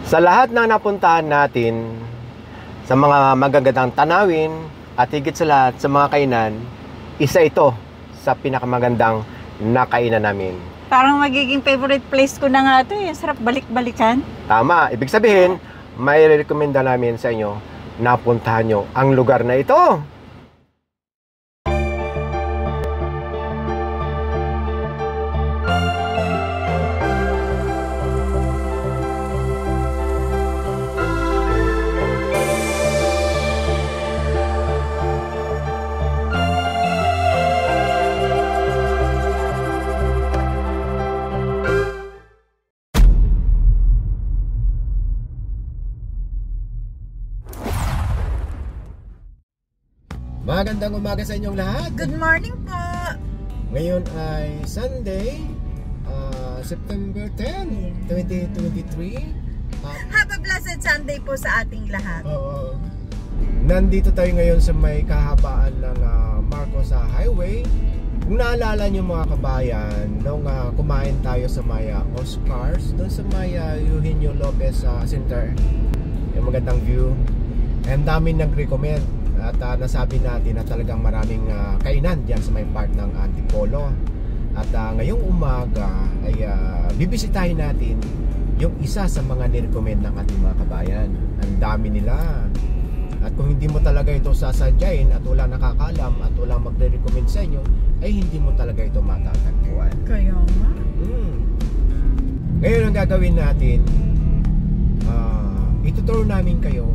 Sa lahat ng napuntahan natin, sa mga magagandang tanawin at higit sa lahat sa mga kainan, isa ito sa pinakamagandang nakainan namin. Parang magiging favorite place ko na nga ito eh. Sarap balik-balikan. Tama. Ibig sabihin, may rekomenda namin sa inyo na puntahan nyo ang lugar na ito. Magandang umaga sa inyong lahat. Good morning po. Ngayon ay Sunday, September 10, 2023. Have a blessed Sunday po sa ating lahat. Nandito tayo ngayon sa may kahabaan ng Marcos Highway. Kung naalala nyo mga kabayan, nung kumain tayo sa may Oscars, doon sa may Eugenio Lopez Center, yung magandang view, and dami nag-recommend. At nasabi natin na talagang maraming kainan diyan sa may part ng Antipolo. At ngayong umaga ay bibisitahin natin yung isa sa mga nirecommend ng ating mga kabayan. Ang dami nila. At kung hindi mo talaga ito sasadyain at walang nakakalam at walang magre-recommend sa inyo, ay hindi mo talaga ito matatagpuan. Kaya nga. Ngayon ang gagawin natin, ituturo namin kayo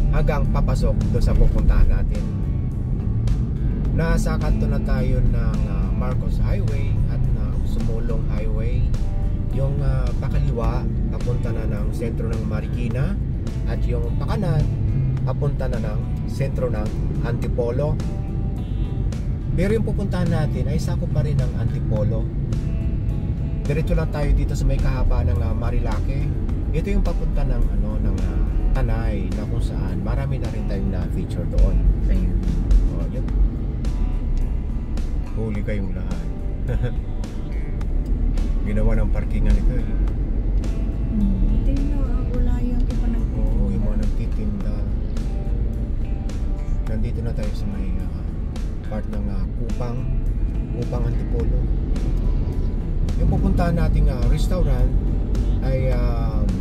hanggang papasok doon sa pupuntahan natin. Nasa kanto na tayo ng Marcos Highway at ng Sumulong Highway. Yung pakaliwa papunta na ng sentro ng Marikina, at yung pakanan papunta na ng sentro ng Antipolo. Pero yung pupuntahan natin ay sakop pa rin ng Antipolo. Diretso lang tayo dito sa may kahaba ng Marilake. Ito yung papunta ng Tanay, na kung saan marami na rin tayong na-feature doon. Yun. Huli kayong lahat. Ginawa ng parkingan ito eh. Hindi na, wala yung iba nagtitinda. Yung mga nagtitinda. Nandito na tayo sa may part ng Kupang Antipolo. Yung pupuntahan nating restaurant ay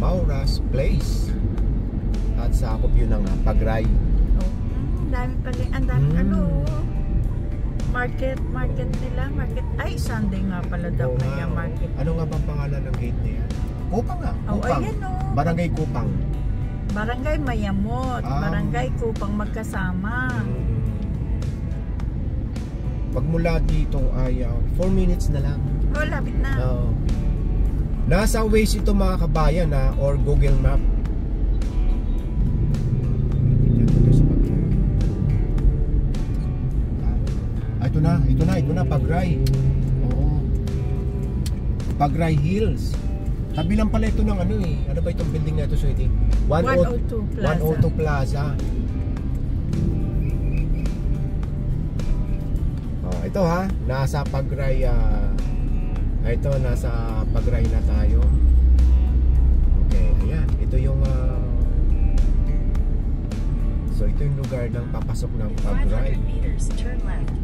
Maura's Place. At sakop yun ng Pagray. Ang dami pala, ang dami market nila, ay Sunday nga pala daw na yung market. Ano nga bang pangalan ng gate niya? Kupang nga, Kupang. Ayan, Barangay Kupang. Barangay Mayamot, Barangay Kupang magkasama. Pag mula dito ay 4 minutes na lang. Lapit na. Nasa Waze ito mga kabayan or Google Map. Ito na, Pagray. Oo. Pagray Hills. Tabi lang pala ito ng ano ba itong building na ito, sweetie? 102 Plaza. 102 Plaza. Ito nasa Pagray nasa Pagray na tayo. Okay, ayan. Ito yung so ito yung lugar ng papasok ng Pagray. 500 meters, turn left.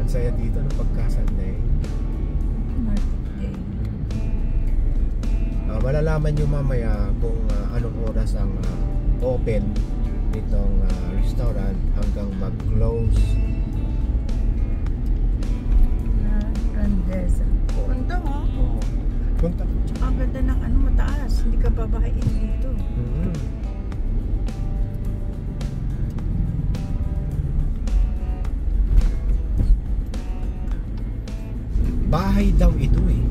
Ang saya dito ng pagka-Sunday. Malalaman nyo mamaya kung anong oras ang open nitong restaurant hanggang mag-close. Punta mo? Oo. Punta. Ang ganda ng mataas. Hindi ka babahain dito. Bahay daw ito eh.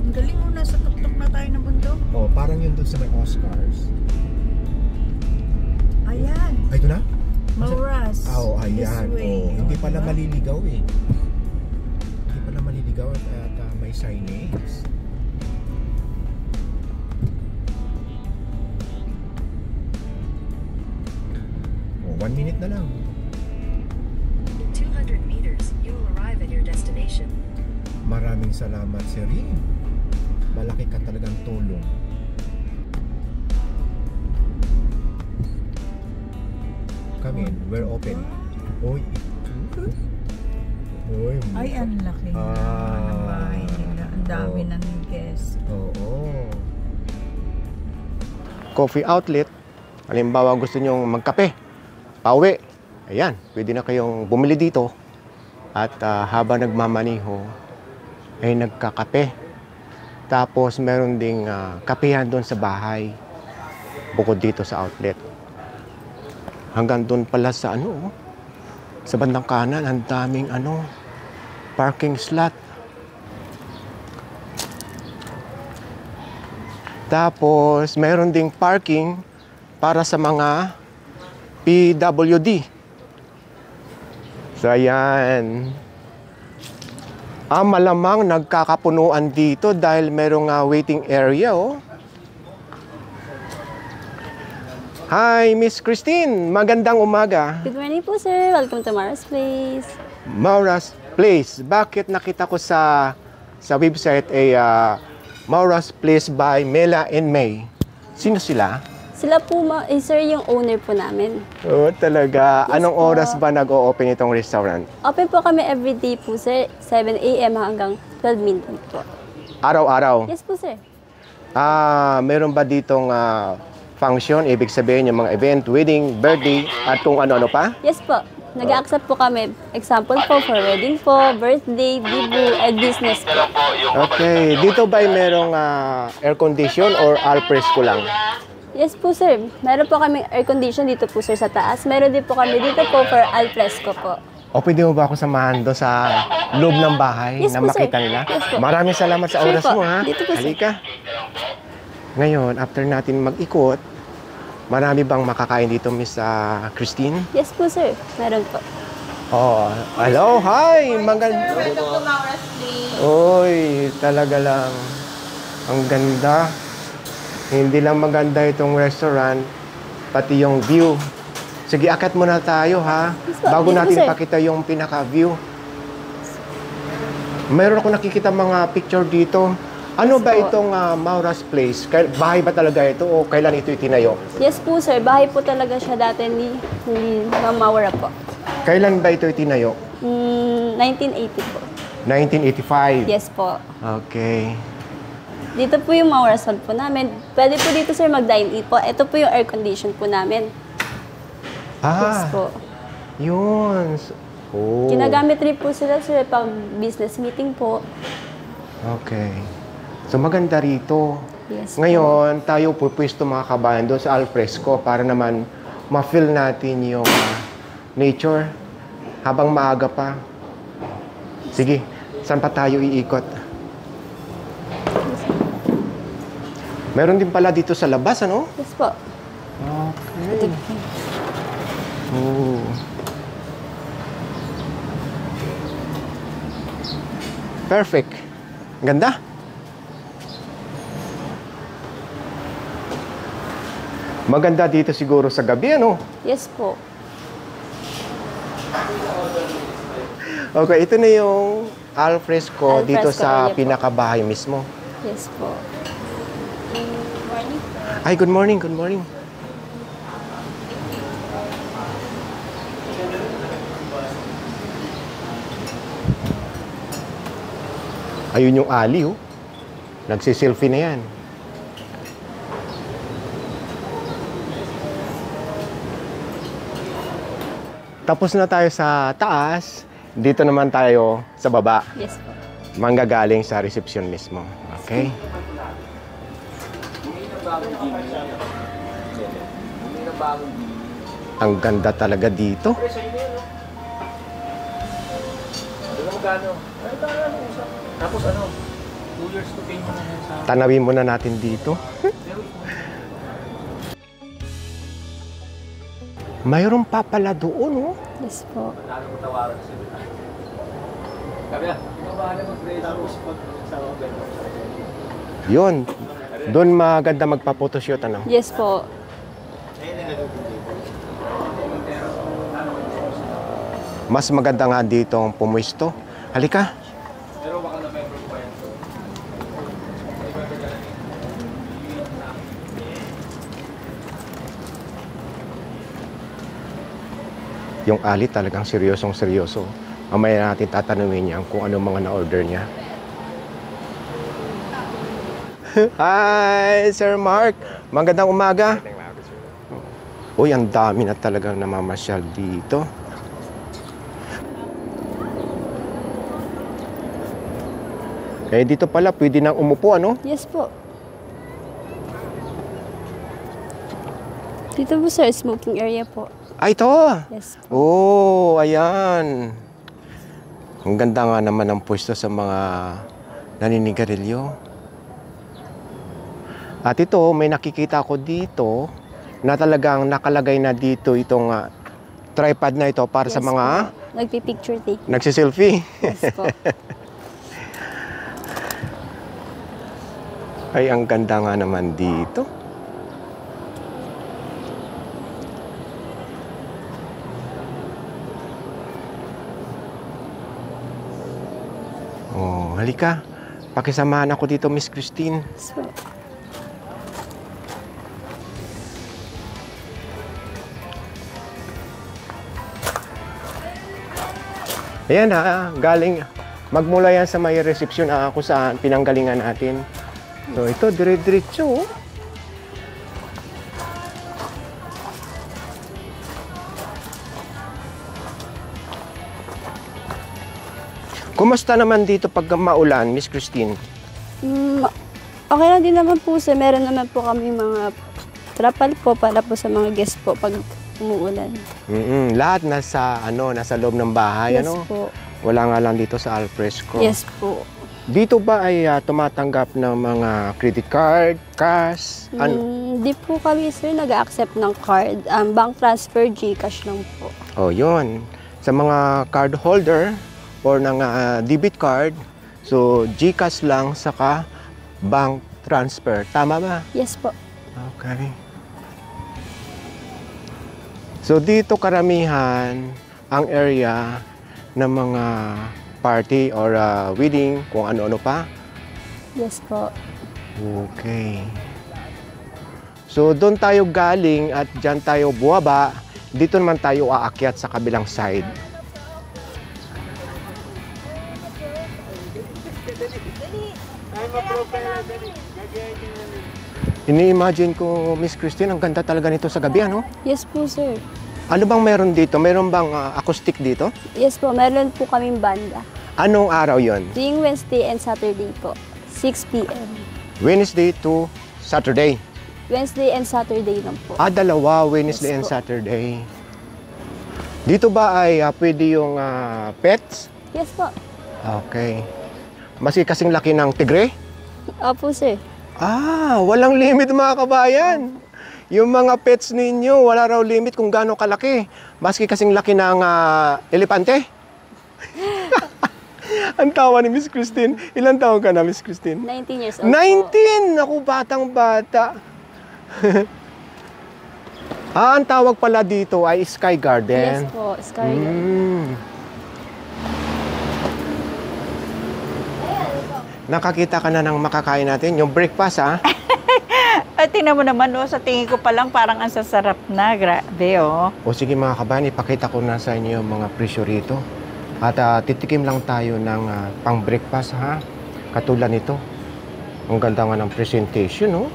Ang galing mo, nasa tuktok na tayo ng bundok. Parang yun doon sa may Oscars. Ayan. Ay, ito na? Maura's. Ayan. Hindi pala maliligaw eh. Hindi pala maliligaw at may signage. 1 minute na lang. In 200 meters, you will arrive at your destination. Maraming Maraming salamat, Sir Rin. Malaki ka talagang tulong. Come in, we're open. Uy. Uy. Ay, ang laki na ng bahay nila. Ang dami ng guests. Oo. Coffee outlet. Halimbawa gusto nyong magkape, pauwi. Ayan, pwede na kayong bumili dito. At habang nagmamaniho, ay nagkakape. Tapos meron ding kapehan doon sa bahay. Bukod dito sa outlet. Hanggang doon pala sa sa bandang kanan, ang daming parking slot. Tapos, meron ding parking para sa mga PWD. So, ayan. Malamang nagkakapunuan dito dahil merong waiting area, oh. Hi, Miss Christine. Magandang umaga. Good morning po, sir. Welcome to Maura's Place. Maura's Place. Bakit nakita ko sa website ay Maura's Place by Mela and May? Sino sila? Sila po, sir, yung owner po namin. Oh, talaga. Yes, Anong po. oras ba nag-o-open itong restaurant? Open po kami everyday po, sir. 7 a.m. hanggang 12 midnight po. Araw-araw? Yes po, sir. Meron ba ditong function? Ibig sabihin yung mga event, wedding, birthday, at kung ano-ano pa? Yes po. Nag-accept po kami. Example po for wedding po, birthday, debut, and business po. Okay. Dito ba merong air condition or all fresco lang? Yes po, sir. Meron po kami air condition dito po, sir, sa taas. Meron din po kami dito po for al fresco po. O pwede mo ba ako samahan doon sa loob ng bahay Yes na po, makita sir. nila? Yes po. Maraming salamat sa Sure oras po. mo, ha? Dito po, sir. Halika. Ngayon, after natin mag-ikot, marami bang makakain dito, Miss Christine? Yes po, sir. Meron po. Oh, hello, hi! Maganda. Welcome to Maura's Place. Oy, talaga lang. Ang ganda. Hindi lang maganda itong restaurant, pati yung view. Sige, akat muna tayo, ha? Yes, po. Bago Dito po, natin sir. pakita yung pinaka-view. Mayroon ako nakikita mga picture dito. Ano Yes, ba po. itong Maura's Place? Bahay ba talaga ito o kailan ito itinayo? Yes po, sir. Bahay po talaga siya dati ni Ma'am Maura po. Kailan ba ito itinayo? 1980 po. 1985? Yes po. Okay. Dito po yung Maura's Hall po namin. Pwede po dito, sir, mag-dine-in po. Ito po yung air condition po namin. Yes po. Yun. Oh. Ginagamit rin po sila, sir, pag business meeting po. Okay. So maganda rito. Yes po. Ngayon, tayo pupwesto mga kabayan doon sa alfresco para naman ma-feel natin yung nature habang maaga pa. Sige, saan pa tayo iikot? Meron din pala dito sa labas, ano? Yes po. Okay. Oh. Perfect. Ganda. Maganda dito siguro sa gabi, ano? Yes po. Okay, ito na yung alfresco dito Alfresco sa area po. pinakabahay mismo. Yes po. Morning po. Ay, good morning, good morning. Ayun yung ali, oh. Nagsiselfie na yan. Tapos na tayo sa taas. Dito naman tayo sa baba. Yes po. Manggagaling sa reception mismo. Okay? Ang ganda talaga dito. Tapos 2 years to pay mo na yan sa... Tanawin muna natin dito. Mayroon pa pala doon, oh. Yes po. Ano mo tawaran sa sila? Sabi na, bahala mag-grade tapos pag sa vendor. Yun. Doon maganda magpa-photoshoot, ano? Yes po. Mas maganda nga dito ang pumuisto. Halika. Pero baka na member pa yan. Yung Ali talagang seryosong seryoso. Mamaya natin tatanungin niya kung ano mga na-order niya. Hi, Sir Mark. Magandang umaga. Uy, ang dami na talagang namamasyal dito. Eh, dito pala, pwede nang umupo, ano? Yes po. Dito po sir, smoking area po. Ay, ito! Yes po. Oh, ayan. Ang ganda nga naman ng pwesto sa mga naninigarilyo. At ito, may nakikita ko dito na talagang nakalagay na dito itong tripod na ito para Yes sa mga po. Nagpipicture take. nagsiselfie. Yes po. Ay, ang ganda nga naman dito. Oh, halika. Pakisamahan ako dito, Miss Christine. Yes po. Ayan galing. Magmula yan sa may reception kung saan pinanggalingan natin. So ito, dire-diretso. Oh. Kumusta naman dito pag maulan, Miss Christine? Okay lang din naman po sir. Meron naman po kami mga trapal po para po sa mga guest po pag umuulan. Lahat nasa loob ng bahay, Yes ano? po. Wala nga lang dito sa alfresco. Yes po. Dito ba ay tumatanggap ng mga credit card, cash? Hindi po kami sir nag-accept ng card. Bank transfer, GCash lang po. Oh, yun. Sa mga card holder or ng debit card, so GCash lang saka bank transfer. Tama ba? Yes po. Okay. So dito karamihan ang area ng mga party or wedding, kung ano-ano pa. Yes po. Okay. So doon tayo galing at dyan tayo buwaba. Dito naman tayo aakyat sa kabilang side. Ini-imagine ko, Miss Christine, ang ganda talaga nito sa gabi, ano? Yes po sir. Ano bang meron dito? Meron bang acoustic dito? Yes po, meron po kaming banda. Anong araw yon? Tuwing Wednesday and Saturday po. 6 p.m. Wednesday to Saturday. Wednesday and Saturday lang po. Dalawa, Wednesday Yes and po. Saturday. Dito ba ay pwede yung pets? Yes po. Okay. Maski kasing laki ng tigre? Opo sir. Walang limit mga kabayan. Yung mga pets ninyo, wala raw limit kung gaano kalaki. Maski kasing laki ng elepante. Ang tawa ni Miss Christine. Ilan taon ka na, Miss Christine? 19 years old 19! Naku, batang-bata. Ang tawag pala dito ay Sky po. Garden. Yes po, Scarlet. Nakakita ka na ng makakain natin, yung breakfast, ha? At tingnan mo naman, sa tingin ko pa lang parang ang sasarap na. Grabe, O sige mga kabayan, ipakita ko na sa inyo yung mga presyo rito. At titikim lang tayo ng pang-breakfast, ha? Katulad nito. Ang ganda nga ng presentation, no?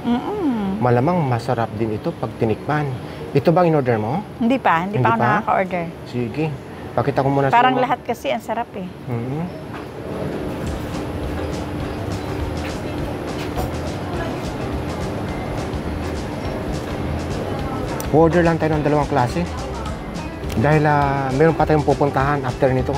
Malamang masarap din ito pag tinikman. Ito bang in-order mo? Hindi pa ako nakaka-order. Sige. Pakita ko muna Parang sa lahat kasi ang sarap eh. Order lang tayo ng dalawang klase. Dahil meron pa tayong pupuntahan after nito.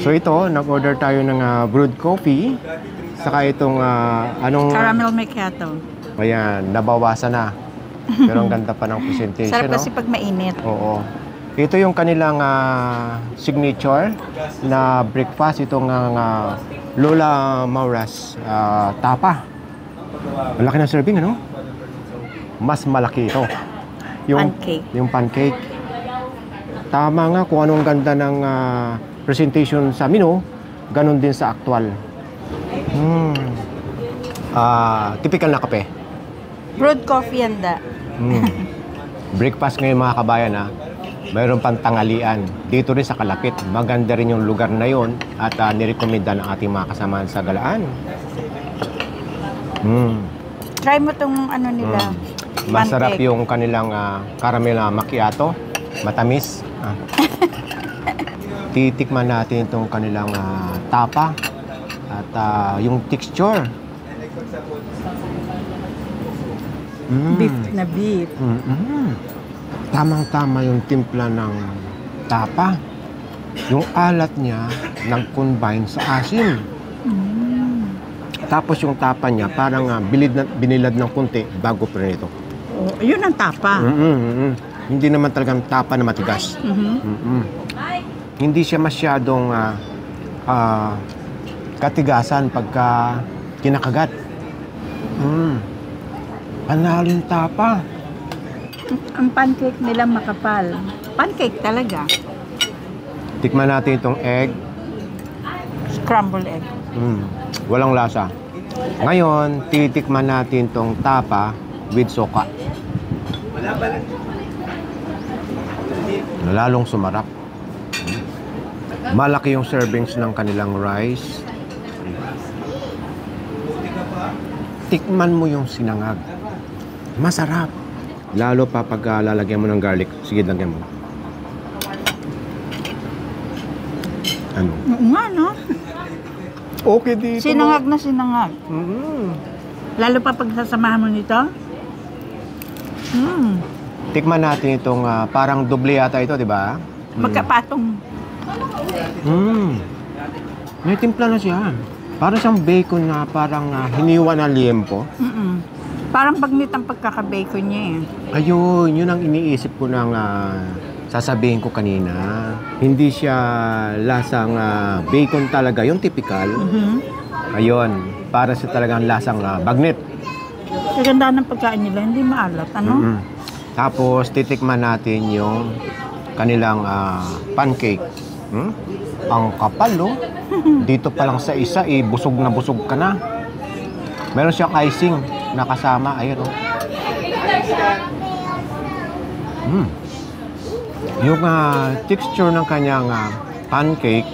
So ito, nag-order tayo ng brewed coffee. Saka itong anong... Caramel macchiato. Ayan, nabawasan na. Pero ang ganda pa ng presentation. Sarap kasi pag mainit. Oo. Ito yung kanilang signature na breakfast. Itong Lola Maura's tapa. Malaki ng serving, ano? Mas malaki ito. Pancake. Yung pancake. Tama nga kung anong ganda ng presentation sa menu, ganun din sa actual. Typical na kape. Brewed coffee handa. Breakfast ngayon mga kabayan mayroon pang tanghalian. Dito rin sa kalapit. Maganda rin yung lugar na yon at nirekomenda ng ating mga kasamahan sa galaan. Try mo tong ano nila. Masarap pancake. yung kanilang caramel macchiato. Matamis. Titikman natin itong kanilang tapa at yung texture. Beef na beef. Tamang-tama yung timpla ng tapa. Yung alat niya nag-combine sa asim. Tapos yung tapa niya parang binilad ng kunti bago prinito. Oh, yun ang tapa. Hindi naman talagang tapa na matigas. Hindi siya masyadong katigasan pagka kinakagat. Panaling tapa. Ang pancake nila makapal. Pancake talaga. Tikman natin itong egg. Scrambled egg. Walang lasa. Ngayon, titikman natin itong tapa with soka. Lalong sumarap. Malaki yung servings ng kanilang rice. Tikman mo yung sinangag. Masarap. Lalo pa pag lalagyan mo ng garlic. Sige, lagyan mo. Ano? Oo nga, no? Okay dito. Sinangag na sinangag. Lalo pa pag sasamahan mo nito. Tikman natin itong parang doble yata ito, di ba? Magkapatong. May timpla na siya. Parang siyang bacon na parang hiniwa na liempo. Parang bagnit ang pagkaka-bacon niya eh. Ayun, yun ang iniisip ko nang sasabihin ko kanina. Hindi siya lasang bacon talaga, yung typical. Ayun, para siya talagang lasang bagnit. Kaganda ng pagkain nila, hindi maalat, ano? Tapos, titikman natin yung kanilang pancake. Ang kapal, no? Dito pa lang sa isa, busog na busog ka na. Meron siyang icing na kasama. Ayun, oh. Yung texture ng kanyang pancake,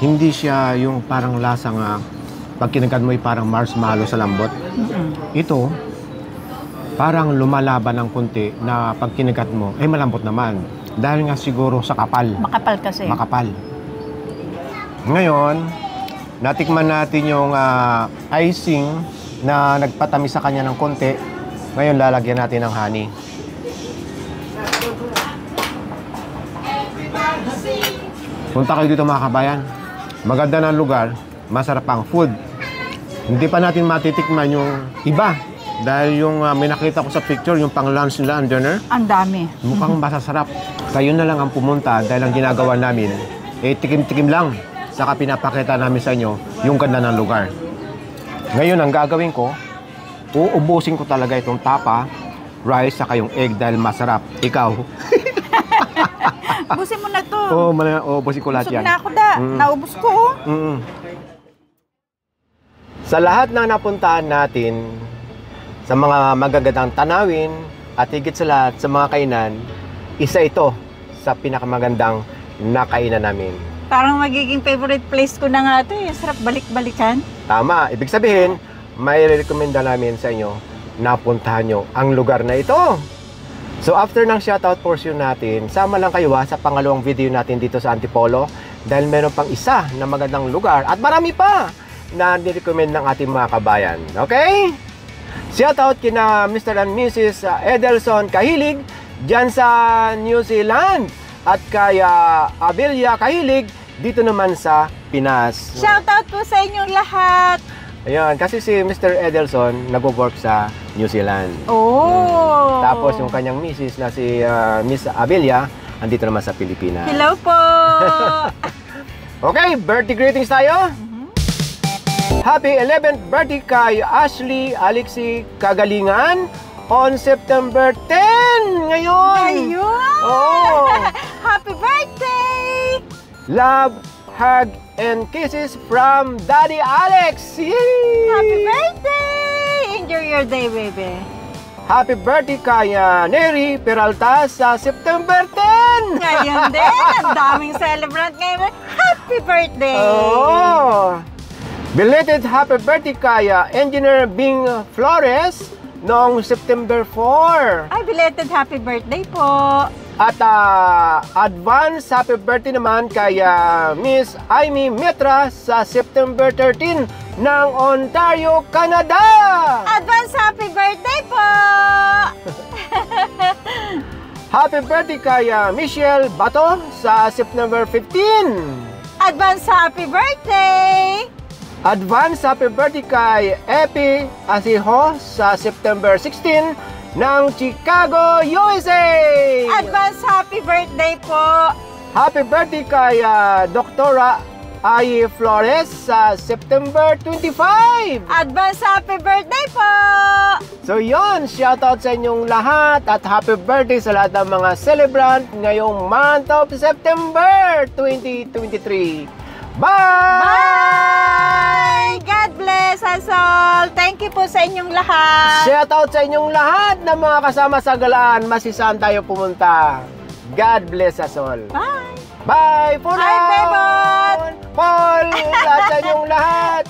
hindi siya yung parang lasang pag kinagat mo parang marshmallow sa lambot. Ito, parang lumalaban ng kunti na pag kinagat mo, malambot naman. Dahil nga siguro sa kapal. Makapal kasi. Makapal. Ngayon, natikman natin yung icing na nagpatamis sa kanya ng konti. Ngayon, lalagyan natin ng honey. Punta kayo dito mga kabayan. Maganda ng lugar, masarap ang food. Hindi pa natin matitikman yung iba. Dahil yung may nakita ko sa picture, yung pang-lunch nila, ang dinner. Ang dami. Mukhang masasarap. Kayo na lang ang pumunta dahil ang ginagawa namin, tikim-tikim lang. Saka pinapakita namin sa inyo yung ganda ng lugar. Ngayon, ang gagawin ko, uubusin ko talaga itong tapa, rice, saka yung egg dahil masarap. Ikaw. Ubusin mo na to. Ubusin ko lahat yan. Busog na ako naubos ko. Sa lahat ng napuntahan natin, sa mga magagandang tanawin, at higit sa lahat sa mga kainan, isa ito sa pinakamagandang nakainan namin. Parang magiging favorite place ko na nga ito eh. Sarap balik-balikan. Tama. Ibig sabihin, may rekomenda namin sa inyo na puntahan nyo ang lugar na ito. So after ng shoutout portion natin, sama lang kayo sa pangalawang video natin dito sa Antipolo dahil meron pang isa na magandang lugar at marami pa na nirecommend ng ating mga kabayan. Okay? Shoutout kina Mr. and Mrs. Edelson Kahilig dyan sa New Zealand. at kay Abelia Kahilig dito naman sa Pinas. Shoutout po sa inyong lahat. Ayan, kasi si Mr. Edelson nag-work sa New Zealand. Oh! Tapos yung kanyang misis na si Miss Abelia, andito naman sa Pilipinas. Hello po! Okay, birthday greetings tayo. Happy 11th birthday kay Ashley Alexi Kagalingan on September 10 ngayon. Ayun! Oh. Happy birthday! Love, hug, and kisses from Daddy Alex. Yay! Happy birthday! Enjoy your day, baby. Happy birthday kay Neri Peralta sa September 10! Ngayon din, ang daming celebrant ngayon. Happy birthday! Oh! Belated happy birthday kay Engineer Bing Flores noong September 4. Ay, belated happy birthday po. At advance happy birthday naman kay Miss Amy Metra sa September 13 ng Ontario, Canada. Advance happy birthday po! Happy birthday kay Michelle Bato sa September 15. Advance happy birthday! Advance happy birthday kay Epi Asiho sa September 16 ng Chicago, USA. Advance happy birthday po! Happy birthday kay Doktora Ai Flores sa September 25. Advance happy birthday po! So yon, shoutout sa inyong lahat at happy birthday sa lahat ng mga celebrant ngayong month of September 2023. Bye! Bye! God bless us all! Thank you po sa inyong lahat! Shoutout sa inyong lahat na mga kasama sa galaan. Masisaan tayo pumunta. God bless us all. Bye! Bye! For Bye, now! Bebot! Paul! At sa inyong lahat!